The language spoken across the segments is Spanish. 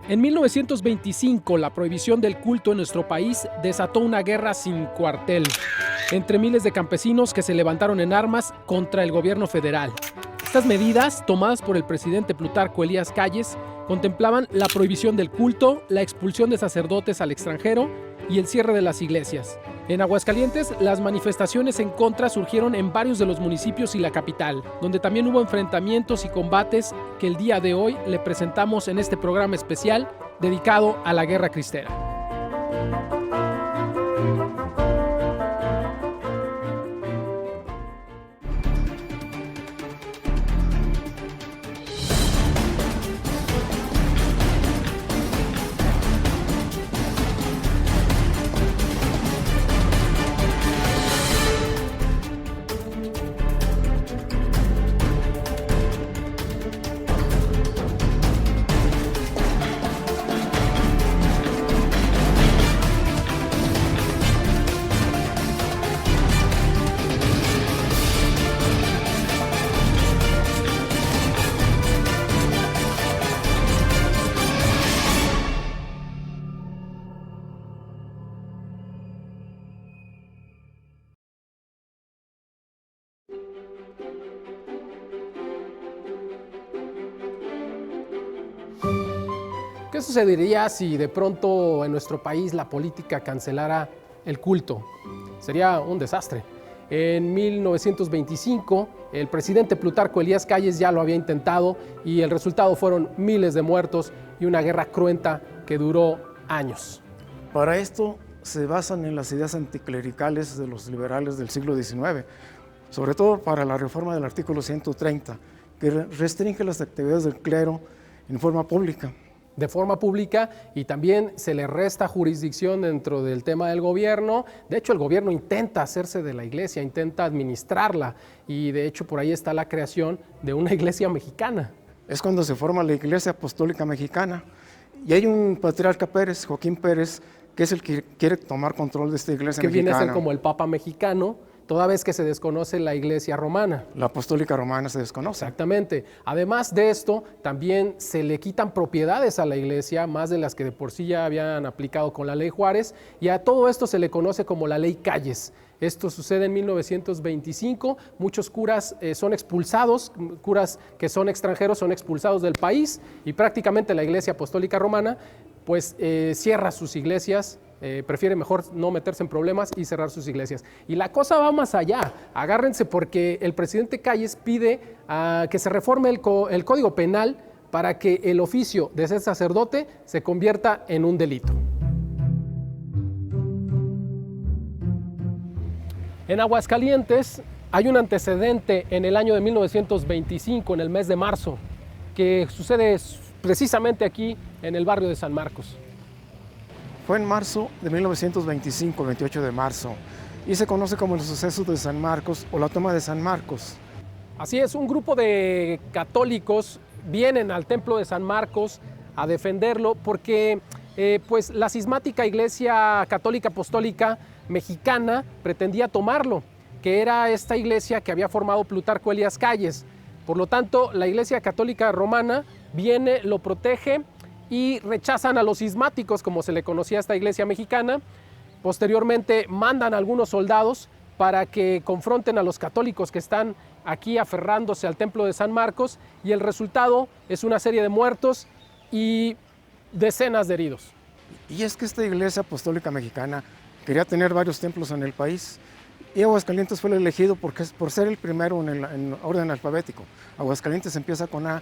En 1925, la prohibición del culto en nuestro país desató una guerra sin cuartel entre miles de campesinos que se levantaron en armas contra el gobierno federal. Estas medidas, tomadas por el presidente Plutarco Elías Calles, contemplaban la prohibición del culto, la expulsión de sacerdotes al extranjero y el cierre de las iglesias. En Aguascalientes, las manifestaciones en contra surgieron en varios de los municipios y la capital, donde también hubo enfrentamientos y combates que el día de hoy le presentamos en este programa especial dedicado a la Guerra Cristera. ¿Qué sucedería si de pronto en nuestro país la política cancelara el culto? Sería un desastre. En 1925, el presidente Plutarco Elías Calles ya lo había intentado y el resultado fueron miles de muertos y una guerra cruenta que duró años. Para esto se basan en las ideas anticlericales de los liberales del siglo XIX, sobre todo para la reforma del artículo 130, que restringe las actividades del clero en forma pública. De forma pública, y también se le resta jurisdicción dentro del tema del gobierno. De hecho, el gobierno intenta hacerse de la iglesia, intenta administrarla, y de hecho por ahí está la creación de una iglesia mexicana. Es cuando se forma la Iglesia Apostólica Mexicana, y hay un patriarca Pérez, Joaquín Pérez, que es el que quiere tomar control de esta iglesia que mexicana. Viene a ser como el Papa mexicano, toda vez que se desconoce la iglesia romana. La apostólica romana se desconoce. Exactamente. Además de esto, también se le quitan propiedades a la iglesia, más de las que de por sí ya habían aplicado con la ley Juárez, y a todo esto se le conoce como la ley Calles. Esto sucede en 1925, muchos curas son expulsados, curas que son extranjeros son expulsados del país, y prácticamente la iglesia apostólica romana pues cierra sus iglesias, prefiere mejor no meterse en problemas y cerrar sus iglesias. Y la cosa va más allá, agárrense porque el presidente Calles pide que se reforme el Código Penal para que el oficio de ser sacerdote se convierta en un delito. En Aguascalientes hay un antecedente en el año de 1925, en el mes de marzo, que sucede precisamente aquí en el barrio de San Marcos. Fue en marzo de 1925, 28 de marzo, y se conoce como el suceso de San Marcos o la toma de San Marcos. Así es, un grupo de católicos vienen al templo de San Marcos a defenderlo porque pues la cismática Iglesia Católica Apostólica Mexicana pretendía tomarlo, que era esta iglesia que había formado Plutarco Elías Calles. Por lo tanto, la Iglesia Católica Romana viene, lo protege y rechazan a los cismáticos, como se le conocía a esta iglesia mexicana. Posteriormente mandan a algunos soldados para que confronten a los católicos que están aquí aferrándose al templo de San Marcos, y el resultado es una serie de muertos y decenas de heridos. Y es que esta iglesia apostólica mexicana quería tener varios templos en el país, y Aguascalientes fue el elegido por ser el primero en orden alfabético. Aguascalientes empieza con A,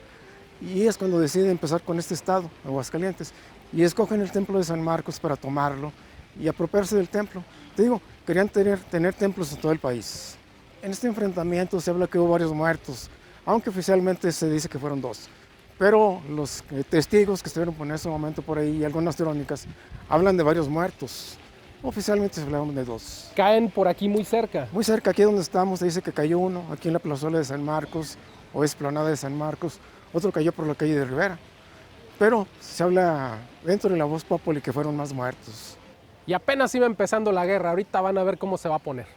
y es cuando decide empezar con este estado, Aguascalientes, y escogen el templo de San Marcos para tomarlo y apropiarse del templo. Te digo, querían tener templos en todo el país. En este enfrentamiento se habla que hubo varios muertos, aunque oficialmente se dice que fueron 2. Pero los testigos que estuvieron en ese momento por ahí, y algunas crónicas, hablan de varios muertos. Oficialmente se hablaron de 2. Caen por aquí muy cerca. Muy cerca, aquí donde estamos, se dice que cayó uno, aquí en la plazuela de San Marcos, o explanada de San Marcos. Otro cayó por la calle de Rivera. Pero se habla dentro de la voz populi que fueron más muertos. Y apenas iba empezando la guerra, ahorita van a ver cómo se va a poner.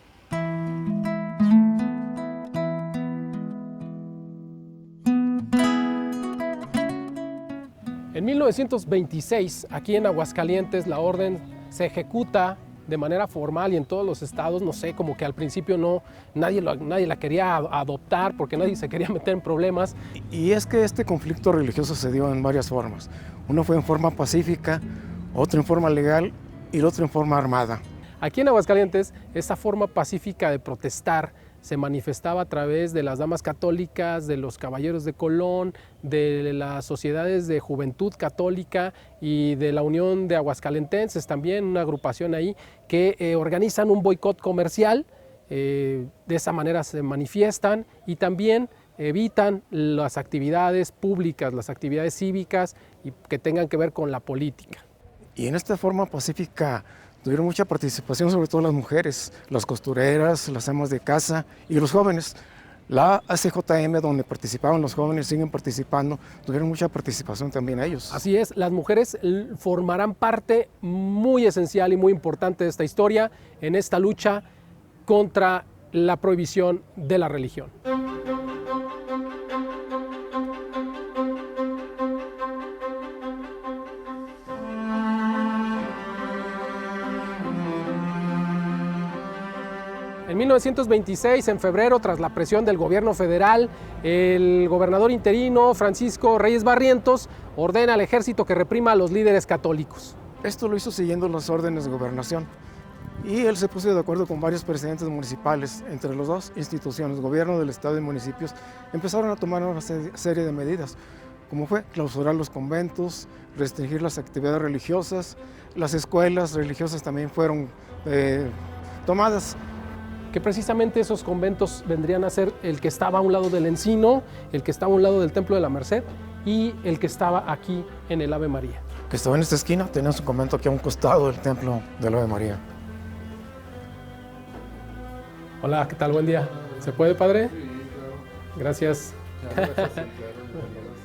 En 1926, aquí en Aguascalientes, la orden se ejecuta de manera formal y en todos los estados, no sé, como que al principio nadie la quería adoptar porque nadie se quería meter en problemas. Y es que este conflicto religioso se dio en varias formas. Uno fue en forma pacífica, otro en forma legal y el otro en forma armada. Aquí en Aguascalientes, esa forma pacífica de protestar se manifestaba a través de las damas católicas, de los caballeros de Colón, de las sociedades de juventud católica y de la Unión de Aguascalentenses, también una agrupación ahí que organizan un boicot comercial, de esa manera se manifiestan y también evitan las actividades públicas, las actividades cívicas y que tengan que ver con la política. Y en esta forma pacífica tuvieron mucha participación, sobre todo las mujeres, las costureras, las amas de casa y los jóvenes. La ACJM, donde participaban los jóvenes, siguen participando, tuvieron mucha participación también ellos. Así es, las mujeres formarán parte muy esencial y muy importante de esta historia en esta lucha contra la prohibición de la religión. En 1926, en febrero, tras la presión del gobierno federal, el gobernador interino Francisco Reyes Barrientos ordena al ejército que reprima a los líderes católicos. Esto lo hizo siguiendo las órdenes de gobernación y él se puso de acuerdo con varios presidentes municipales. Entre las dos instituciones, gobierno del estado y municipios, empezaron a tomar una serie de medidas, como fue clausurar los conventos, restringir las actividades religiosas, las escuelas religiosas también fueron tomadas. Que precisamente esos conventos vendrían a ser el que estaba a un lado del Encino, el que estaba a un lado del Templo de la Merced y el que estaba aquí en el Ave María. Que estaba en esta esquina, tenía su convento aquí a un costado del Templo del Ave María. Hola, ¿qué tal? Buen día. ¿Se puede, padre? Sí, claro. Gracias. Gracias.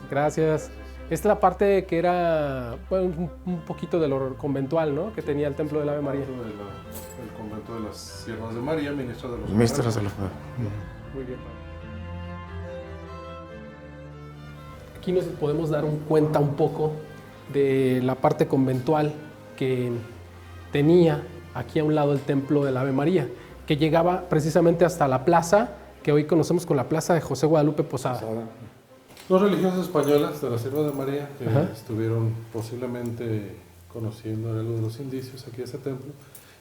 Gracias. Esta es la parte que era bueno, un poquito de lo conventual, ¿no? Que tenía el Templo del Ave María. El convento de las Siervas de María, ministra de los Ministras de la Fe. Muy bien, padre. Aquí nos podemos dar cuenta un poco de la parte conventual que tenía aquí a un lado el Templo del Ave María, que llegaba precisamente hasta la plaza que hoy conocemos como la Plaza de José Guadalupe Posada. Dos religiosas españolas de la Sierva de María que Ajá. estuvieron posiblemente conociendo algo de los indicios aquí de ese templo,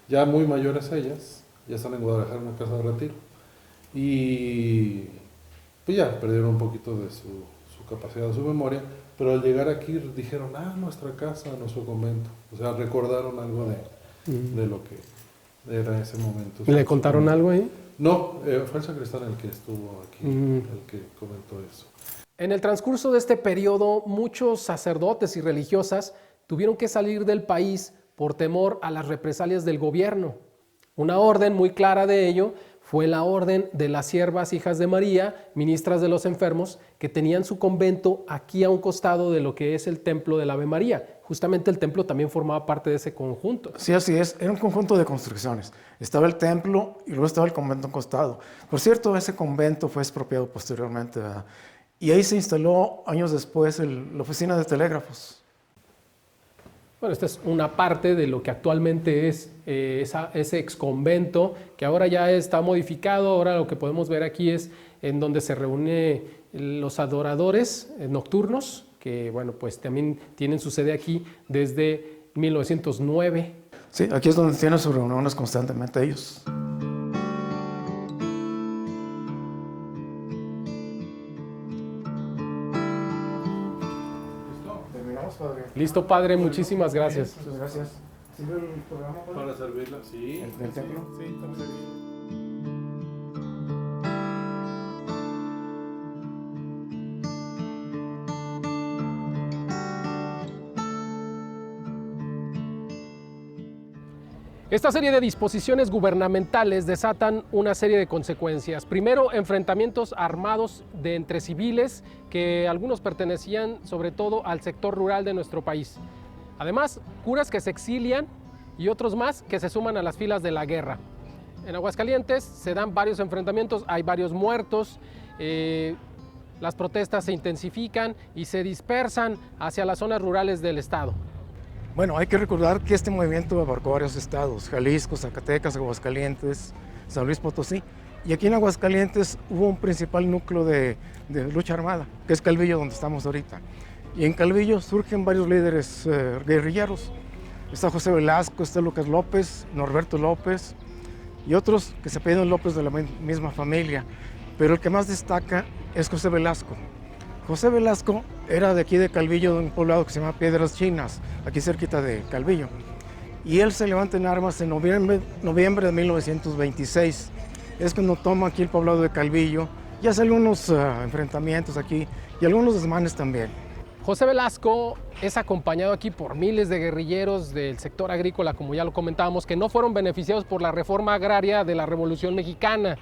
ya muy mayores ellas, ya están en Guadalajara en una casa de retiro y pues ya perdieron un poquito de su capacidad, de su memoria, pero al llegar aquí dijeron, nuestra casa, nuestro convento, o sea, recordaron algo de lo que era ese momento. ¿Le contaron algo ahí? No, fue el sacristán el que estuvo aquí, el que comentó eso. En el transcurso de este periodo, muchos sacerdotes y religiosas tuvieron que salir del país por temor a las represalias del gobierno. Una orden muy clara de ello fue la orden de las siervas hijas de María, ministras de los enfermos, que tenían su convento aquí a un costado de lo que es el Templo del Ave María. Justamente el templo también formaba parte de ese conjunto. Sí, así es. Era un conjunto de construcciones. Estaba el templo y luego estaba el convento a un costado. Por cierto, ese convento fue expropiado posteriormente, ¿verdad? Y ahí se instaló años después la oficina de telégrafos. Bueno, esta es una parte de lo que actualmente es ese exconvento, que ahora ya está modificado. Ahora lo que podemos ver aquí es en donde se reúnen los adoradores nocturnos, que bueno, pues también tienen su sede aquí desde 1909. Sí, aquí es donde tienen sus reuniones constantemente ellos. Listo, padre, muchísimas gracias. Muchas gracias. ¿Sirve el programa, padre? Para servirla, sí. ¿Del templo? Sí, estamos aquí. Esta serie de disposiciones gubernamentales desatan una serie de consecuencias. Primero, enfrentamientos armados entre civiles, que algunos pertenecían sobre todo al sector rural de nuestro país. Además, curas que se exilian y otros más que se suman a las filas de la guerra. En Aguascalientes se dan varios enfrentamientos, hay varios muertos. las protestas se intensifican y se dispersan hacia las zonas rurales del estado. Bueno, hay que recordar que este movimiento abarcó varios estados: Jalisco, Zacatecas, Aguascalientes, San Luis Potosí. Y aquí en Aguascalientes hubo un principal núcleo de lucha armada, que es Calvillo, donde estamos ahorita. Y en Calvillo surgen varios líderes guerrilleros. Está José Velasco, está Lucas López, Norberto López y otros que se apellidan López de la misma familia. Pero el que más destaca es José Velasco. José Velasco era de aquí de Calvillo, de un poblado que se llama Piedras Chinas, aquí cerquita de Calvillo. Y él se levanta en armas en noviembre de 1926. Es cuando toma aquí el poblado de Calvillo. Ya hace algunos enfrentamientos aquí y algunos desmanes también. José Velasco es acompañado aquí por miles de guerrilleros del sector agrícola, como ya lo comentábamos, que no fueron beneficiados por la reforma agraria de la Revolución Mexicana.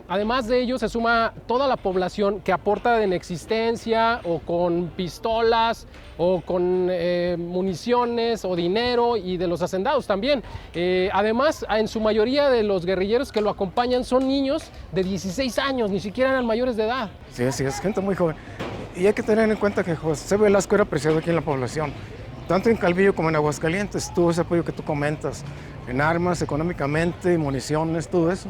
Además de ello, se suma toda la población que aporta en existencia o con pistolas o con municiones o dinero, y de los hacendados también. Además, en su mayoría de los guerrilleros que lo acompañan son niños de 16 años, ni siquiera eran mayores de edad. Sí, es gente muy joven. Y hay que tener en cuenta que José Velasco era apreciado aquí en la población. Tanto en Calvillo como en Aguascalientes tuvo ese apoyo que tú comentas, en armas, económicamente, municiones, todo eso.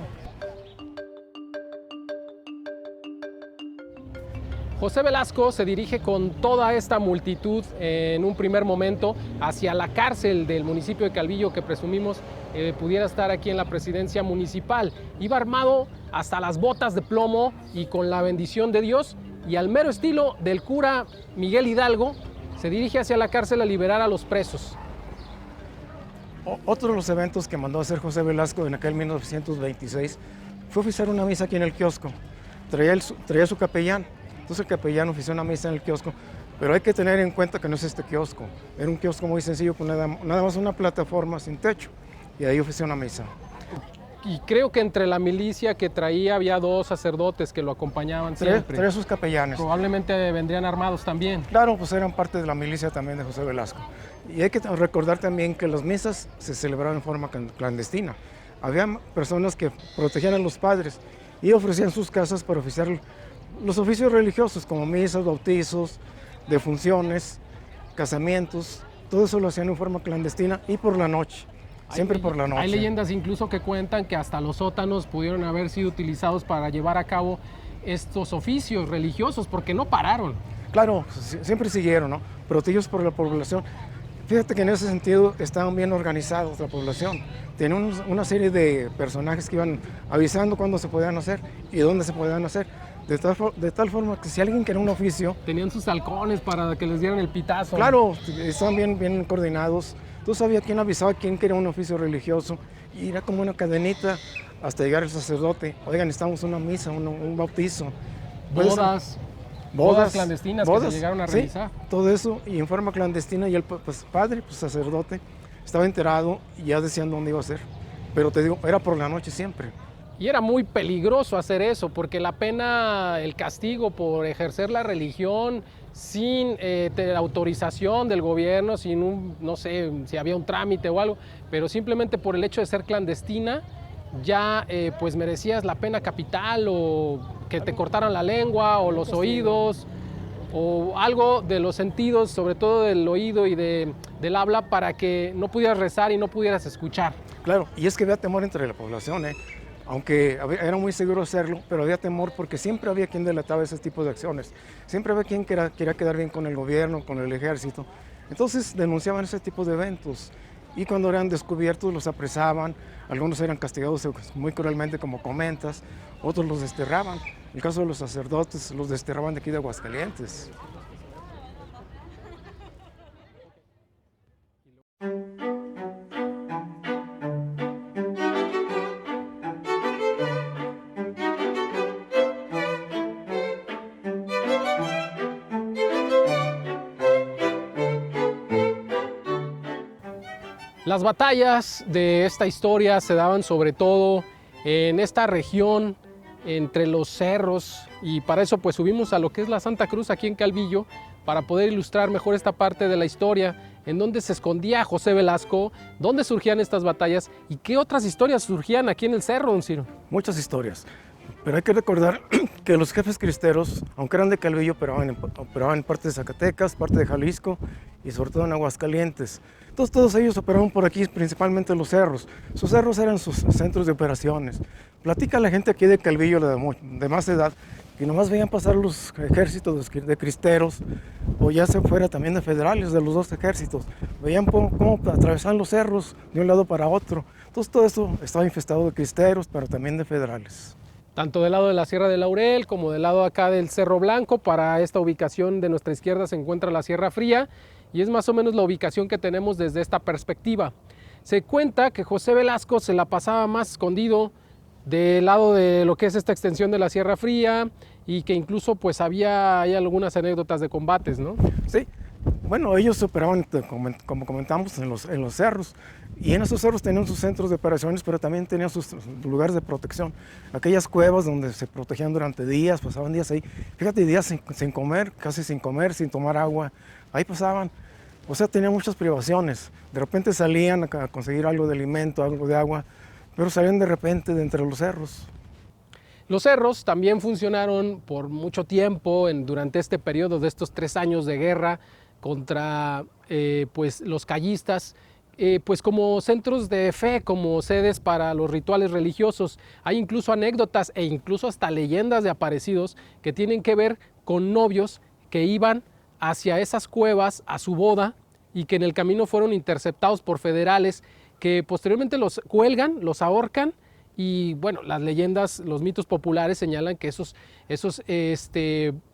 José Velasco se dirige con toda esta multitud en un primer momento hacia la cárcel del municipio de Calvillo, que presumimos pudiera estar aquí en la presidencia municipal. Iba armado hasta las botas de plomo y con la bendición de Dios, y al mero estilo del cura Miguel Hidalgo se dirige hacia la cárcel a liberar a los presos. Otro de los eventos que mandó a hacer José Velasco en aquel 1926 fue oficiar una misa aquí en el kiosco. Traía su capellán. Entonces el capellán ofició una misa en el kiosco, pero hay que tener en cuenta que no es este kiosco. Era un kiosco muy sencillo, con nada más una plataforma sin techo, y ahí ofició una misa. Y creo que entre la milicia que traía había 2 sacerdotes que lo acompañaban siempre. Traía sus capellanes. Probablemente vendrían armados también. Claro, pues eran parte de la milicia también de José Velasco. Y hay que recordar también que las misas se celebraban en forma clandestina. Había personas que protegían a los padres y ofrecían sus casas para oficiar los oficios religiosos, como misas, bautizos, defunciones, casamientos. Todo eso lo hacían en forma clandestina y por la noche, siempre por la noche. Hay leyendas incluso que cuentan que hasta los sótanos pudieron haber sido utilizados para llevar a cabo estos oficios religiosos, porque no pararon. Claro, siempre siguieron, ¿no? Protegidos por la población. Fíjate que en ese sentido estaban bien organizados la población. Tenían una serie de personajes que iban avisando cuándo se podían hacer y dónde se podían hacer. De tal forma que si alguien quería un oficio... Tenían sus halcones para que les dieran el pitazo. Claro, estaban bien coordinados. Tú sabías quién avisaba, quién quería un oficio religioso. Y era como una cadenita hasta llegar el sacerdote. Oigan, necesitamos una misa, un bautizo. Bodas clandestinas que se llegaron a realizar. Sí, todo eso, y en forma clandestina. Y el padre, sacerdote, estaba enterado y ya decían dónde iba a ser. Pero te digo, era por la noche siempre. Y era muy peligroso hacer eso, porque la pena, el castigo por ejercer la religión sin autorización del gobierno, sin no sé si había un trámite o algo, pero simplemente por el hecho de ser clandestina, ya pues merecías la pena capital, o que te cortaran la lengua o los oídos, o algo de los sentidos, sobre todo del oído y del habla, para que no pudieras rezar y no pudieras escuchar. Claro, y es que había temor entre la población, aunque era muy seguro hacerlo, pero había temor porque siempre había quien delataba ese tipo de acciones. Siempre había quien quería quedar bien con el gobierno, con el ejército. Entonces denunciaban ese tipo de eventos, y cuando eran descubiertos los apresaban. Algunos eran castigados muy cruelmente, como comentas, otros los desterraban. En el caso de los sacerdotes, los desterraban de aquí de Aguascalientes. Las batallas de esta historia se daban sobre todo en esta región, entre los cerros, y para eso pues subimos a lo que es la Santa Cruz aquí en Calvillo, para poder ilustrar mejor esta parte de la historia, en dónde se escondía José Velasco, dónde surgían estas batallas y qué otras historias surgían aquí en el cerro, don Ciro. Muchas historias. Pero hay que recordar que los jefes cristeros, aunque eran de Calvillo, operaban en parte de Zacatecas, parte de Jalisco y sobre todo en Aguascalientes. Entonces todos ellos operaban por aquí, principalmente los cerros. Sus cerros eran sus centros de operaciones. Platica la gente aquí de Calvillo de más edad que nomás veían pasar los ejércitos de cristeros, o ya se fuera también de federales, de los dos ejércitos. Veían cómo atravesaban los cerros de un lado para otro. Entonces todo eso estaba infestado de cristeros, pero también de federales. Tanto del lado de la Sierra de Laurel como del lado acá del Cerro Blanco. Para esta ubicación de nuestra izquierda se encuentra la Sierra Fría y es más o menos la ubicación que tenemos desde esta perspectiva. Se cuenta que José Velasco se la pasaba más escondido del lado de lo que es esta extensión de la Sierra Fría y que incluso pues hay algunas anécdotas de combates, ¿no? Sí, bueno, ellos operaban, como comentamos, en los cerros, y en esos cerros tenían sus centros de operaciones, pero también tenían sus lugares de protección, aquellas cuevas donde se protegían durante días, pasaban días ahí, fíjate, días sin comer, casi sin comer, sin tomar agua, ahí pasaban, o sea, tenían muchas privaciones, de repente salían a conseguir algo de alimento, algo de agua, pero salían de repente de entre los cerros. Los cerros también funcionaron por mucho tiempo durante este periodo de estos 3 años de guerra contra pues, los callistas, pues como centros de fe, como sedes para los rituales religiosos. Hay incluso anécdotas e incluso hasta leyendas de aparecidos que tienen que ver con novios que iban hacia esas cuevas a su boda y que en el camino fueron interceptados por federales que posteriormente los cuelgan, los ahorcan. Y bueno, las leyendas, los mitos populares señalan que esos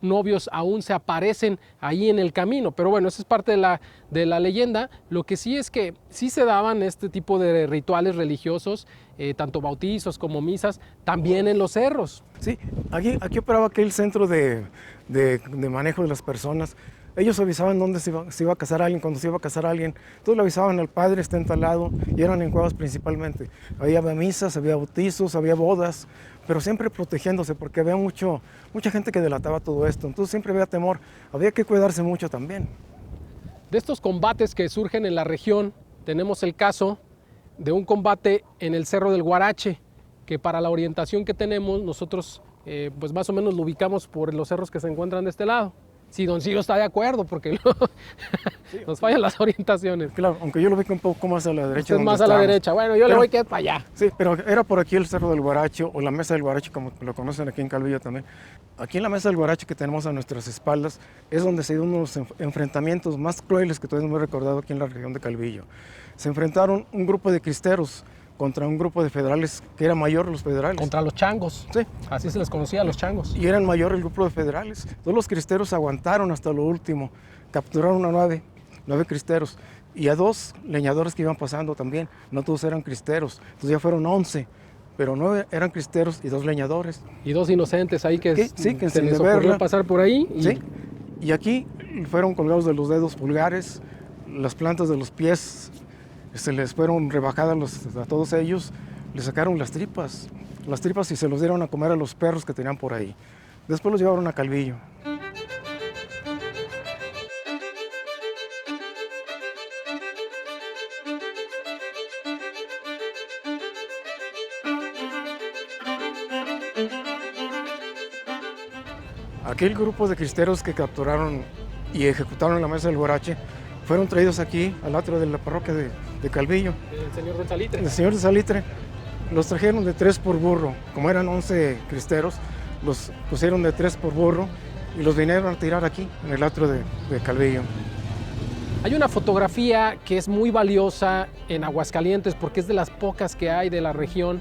novios aún se aparecen ahí en el camino. Pero bueno, eso es parte de la leyenda. Lo que sí es que sí se daban este tipo de rituales religiosos, tanto bautizos como misas, también en los cerros. Sí, aquí operaba aquel centro de manejo de las personas. Ellos avisaban dónde se iba a casar alguien, cuando se iba a casar alguien. Entonces le avisaban al padre, está en tal lado, y eran en cuevas principalmente. Había misas, había bautizos, había bodas, pero siempre protegiéndose porque había mucha gente que delataba todo esto. Entonces siempre había temor, había que cuidarse mucho también. De estos combates que surgen en la región, tenemos el caso de un combate en el Cerro del Guarache, que para la orientación que tenemos, nosotros pues más o menos lo ubicamos por los cerros que se encuentran de este lado. Si don Ciro está de acuerdo, porque nos fallan las orientaciones. Claro, aunque yo lo ubico un poco más a la derecha. Usted más a la derecha, bueno, yo le voy que es para allá. Sí, pero era por aquí el Cerro del Guarache o la Mesa del Guarache, como lo conocen aquí en Calvillo también. Aquí en la Mesa del Guarache que tenemos a nuestras espaldas es donde se dieron unos enfrentamientos más crueles que todavía no me he recordado aquí en la región de Calvillo. Se enfrentaron un grupo de cristeros contra un grupo de federales que era mayor los federales. Contra los changos. Sí. Así se les conocía a los changos. Y eran mayor el grupo de federales. Todos los cristeros aguantaron hasta lo último. Capturaron a 9 cristeros y a 2 leñadores que iban pasando también. No todos eran cristeros. Entonces ya fueron 11, pero 9 eran cristeros y 2 leñadores. Y 2 inocentes ahí que se les ocurrió pasar por ahí. Sí. Y aquí fueron colgados de los dedos pulgares, las plantas de los pies. Se les fueron rebajadas a todos ellos, les sacaron las tripas y se los dieron a comer a los perros que tenían por ahí. Después los llevaron a Calvillo. Aquel grupo de cristeros que capturaron y ejecutaron en la Mesa del Guarache fueron traídos aquí al atrio de la parroquia de Calvillo. El señor de Salitre. El señor de Salitre. Los trajeron de 3 por burro. Como eran 11 cristeros, los pusieron de 3 por burro y los vinieron a tirar aquí, en el atrio de Calvillo. Hay una fotografía que es muy valiosa en Aguascalientes porque es de las pocas que hay de la región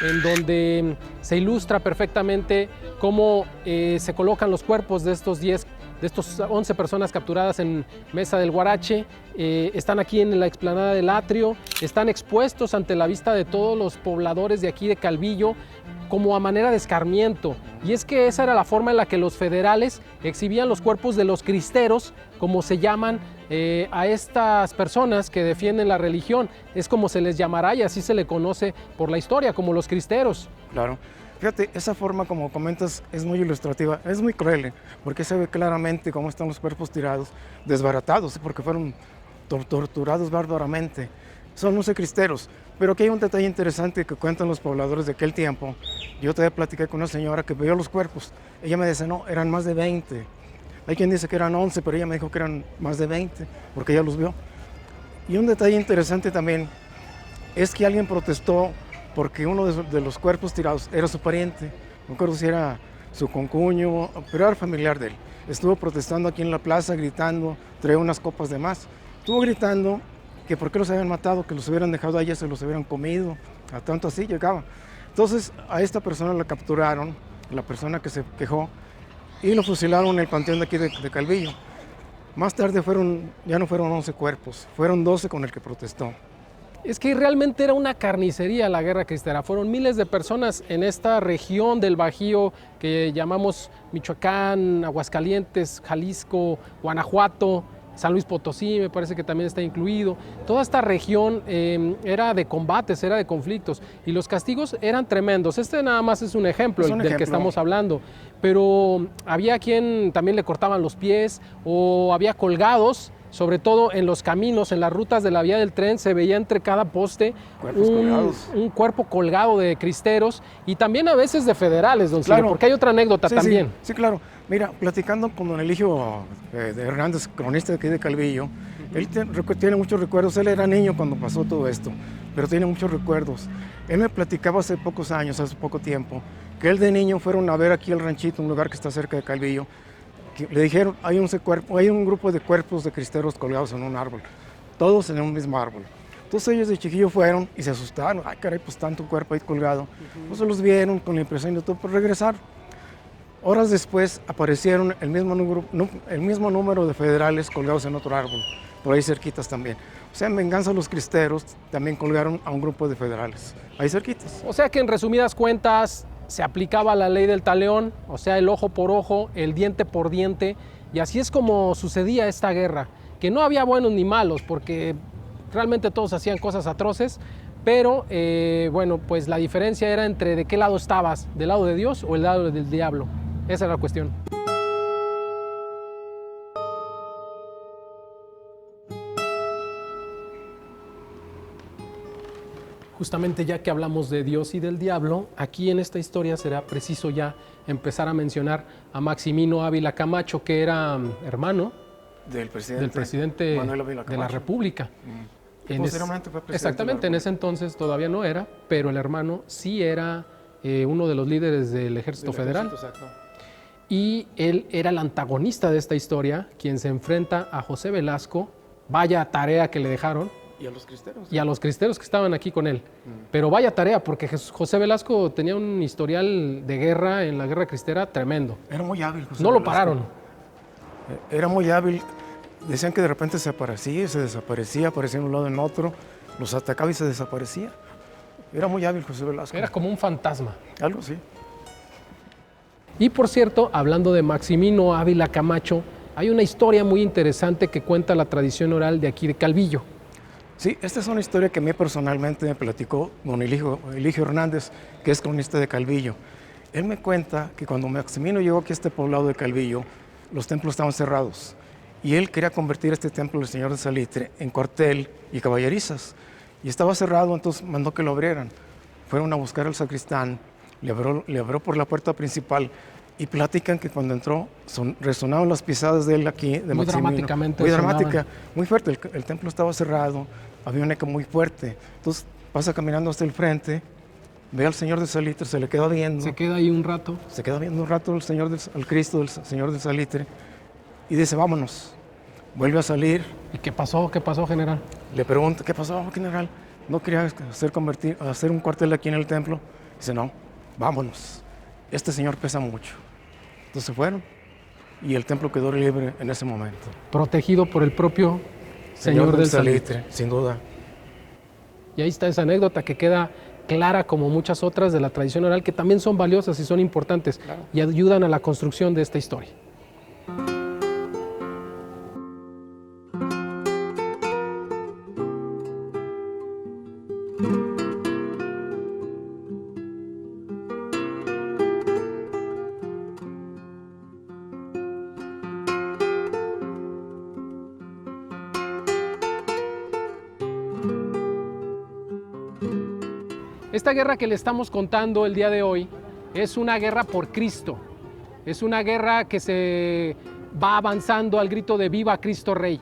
en donde se ilustra perfectamente cómo se colocan los cuerpos de estos 11 personas capturadas en Mesa del Guarache. Están aquí en la explanada del atrio, están expuestos ante la vista de todos los pobladores de aquí de Calvillo como a manera de escarmiento. Y es que esa era la forma en la que los federales exhibían los cuerpos de los cristeros, como se llaman a estas personas que defienden la religión. Es como se les llamará y así se le conoce por la historia, como los cristeros. Claro. Fíjate, esa forma, como comentas, es muy ilustrativa, es muy cruel, porque se ve claramente cómo están los cuerpos tirados, desbaratados, porque fueron torturados bárbaramente. son 11 cristeros. Pero aquí hay un detalle interesante que cuentan los pobladores de aquel tiempo. Yo todavía platiqué con una señora que vio los cuerpos. Ella me dice, no, eran más de 20. Hay quien dice que eran 11, pero ella me dijo que eran más de 20, porque ella los vio. Y un detalle interesante también es que alguien protestó porque uno de los cuerpos tirados era su pariente. No recuerdo si era su concuño, pero era familiar de él. Estuvo protestando aquí en la plaza, gritando, traía unas copas de más. Estuvo gritando que por qué los habían matado, que los hubieran dejado allá, se los hubieran comido. A tanto así llegaba. Entonces a esta persona la capturaron, la persona que se quejó, y lo fusilaron en el panteón de aquí de Calvillo. Más tarde ya no fueron 11 cuerpos, fueron 12 con el que protestó. Es que realmente era una carnicería la guerra cristera. Fueron miles de personas en esta región del Bajío que llamamos Michoacán, Aguascalientes, Jalisco, Guanajuato, San Luis Potosí, me parece que también está incluido. Toda esta región era de combates, era de conflictos y los castigos eran tremendos. Este nada más es un ejemplo del que estamos hablando, pero había quien también le cortaban los pies o había colgados. Sobre todo en los caminos, en las rutas de la vía del tren, se veía entre cada poste un cuerpo colgado de cristeros y también a veces de federales, don Silvio, porque hay otra anécdota también. Sí, claro. Mira, platicando con don Eligio de Hernández, cronista de aquí de Calvillo, él tiene muchos recuerdos. Él era niño cuando pasó todo esto, pero tiene muchos recuerdos. Él me platicaba hace pocos años, hace poco tiempo, que él de niño fueron a ver aquí el ranchito, un lugar que está cerca de Calvillo. Le dijeron, hay un grupo de cuerpos de cristeros colgados en un árbol, todos en un mismo árbol. Entonces ellos de chiquillo fueron y se asustaron, ay caray, pues tanto cuerpo ahí colgado. Entonces los vieron con la impresión de todo por regresar. Horas después aparecieron el mismo número de federales colgados en otro árbol, por ahí cerquitas también. O sea, en venganza a los cristeros también colgaron a un grupo de federales, ahí cerquitas. O sea que en resumidas cuentas, se aplicaba la ley del talión, o sea, el ojo por ojo, el diente por diente, y así es como sucedía esta guerra, que no había buenos ni malos, porque realmente todos hacían cosas atroces, pero bueno, pues la diferencia era entre de qué lado estabas, del lado de Dios o el lado del diablo. Esa era la cuestión. Justamente ya que hablamos de Dios y del diablo, aquí en esta historia será preciso ya empezar a mencionar a Maximino Ávila Camacho, que era hermano del presidente de la República. Posteriormente fue presidente. Exactamente, en ese entonces todavía no era, pero el hermano sí era uno de los líderes del Ejército Federal. Y él era el antagonista de esta historia, quien se enfrenta a José Velasco, vaya tarea que le dejaron, y a los cristeros. Y a los cristeros que estaban aquí con él. Pero vaya tarea, porque José Velasco tenía un historial de guerra en la guerra cristera tremendo. Era muy hábil, José No Velasco. Lo pararon. Era muy hábil. Decían que de repente se desaparecía, aparecía en un lado en otro, los atacaba y se desaparecía. Era muy hábil José Velasco. Era como un fantasma. Algo así. Y por cierto, hablando de Maximino Ávila Camacho, hay una historia muy interesante que cuenta la tradición oral de aquí de Calvillo. Sí, esta es una historia que a mí personalmente me platicó don Eligio Hernández, que es cronista de Calvillo. Él me cuenta que cuando Maximino llegó aquí a este poblado de Calvillo, los templos estaban cerrados y él quería convertir este templo del Señor de Salitre en cuartel y caballerizas. Y estaba cerrado, entonces mandó que lo abrieran. Fueron a buscar al sacristán, le abrió por la puerta principal y platican que cuando entró resonaban las pisadas de él aquí, de muy Maximino. Dramáticamente. Muy dramática, muy fuerte. El templo estaba cerrado, había un eco muy fuerte. Entonces pasa caminando hasta el frente, ve al Señor de Salitre, se le queda viendo. Se queda ahí un rato. Se queda viendo un rato al Cristo del Señor de Salitre y dice, vámonos. Vuelve a salir. ¿Y qué pasó? ¿Qué pasó, general? Le pregunta, ¿qué pasó, general? ¿No quería hacer un cuartel aquí en el templo? Dice, no, vámonos. Este señor pesa mucho. Entonces se fueron y el templo quedó libre en ese momento. Protegido por el propio Señor del Salitre. Sin duda. Y ahí está esa anécdota que queda clara como muchas otras de la tradición oral que también son valiosas y son importantes, claro, y ayudan a la construcción de esta historia. Esta guerra que le estamos contando el día de hoy es una guerra por Cristo. Es una guerra que se va avanzando al grito de ¡Viva Cristo Rey!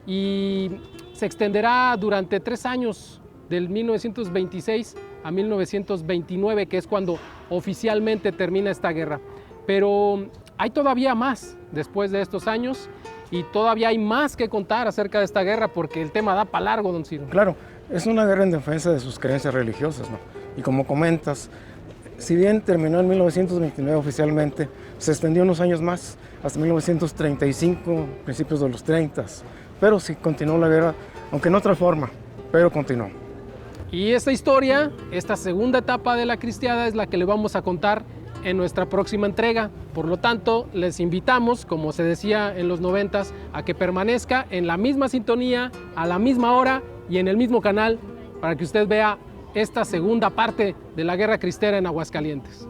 Y se extenderá durante 3 años, del 1926 a 1929, que es cuando oficialmente termina esta guerra. Pero hay todavía más después de estos años y todavía hay más que contar acerca de esta guerra porque el tema da para largo, don Ciro. Claro, es una guerra en defensa de sus creencias religiosas, ¿no? Y como comentas, si bien terminó en 1929 oficialmente, se extendió unos años más, hasta 1935, principios de los 30, pero sí continuó la guerra, aunque en otra forma, pero continuó. Y esta historia, esta segunda etapa de la cristiada es la que le vamos a contar en nuestra próxima entrega. Por lo tanto, les invitamos, como se decía en los 90s, a que permanezca en la misma sintonía, a la misma hora y en el mismo canal para que usted vea esta segunda parte de la Guerra Cristera en Aguascalientes.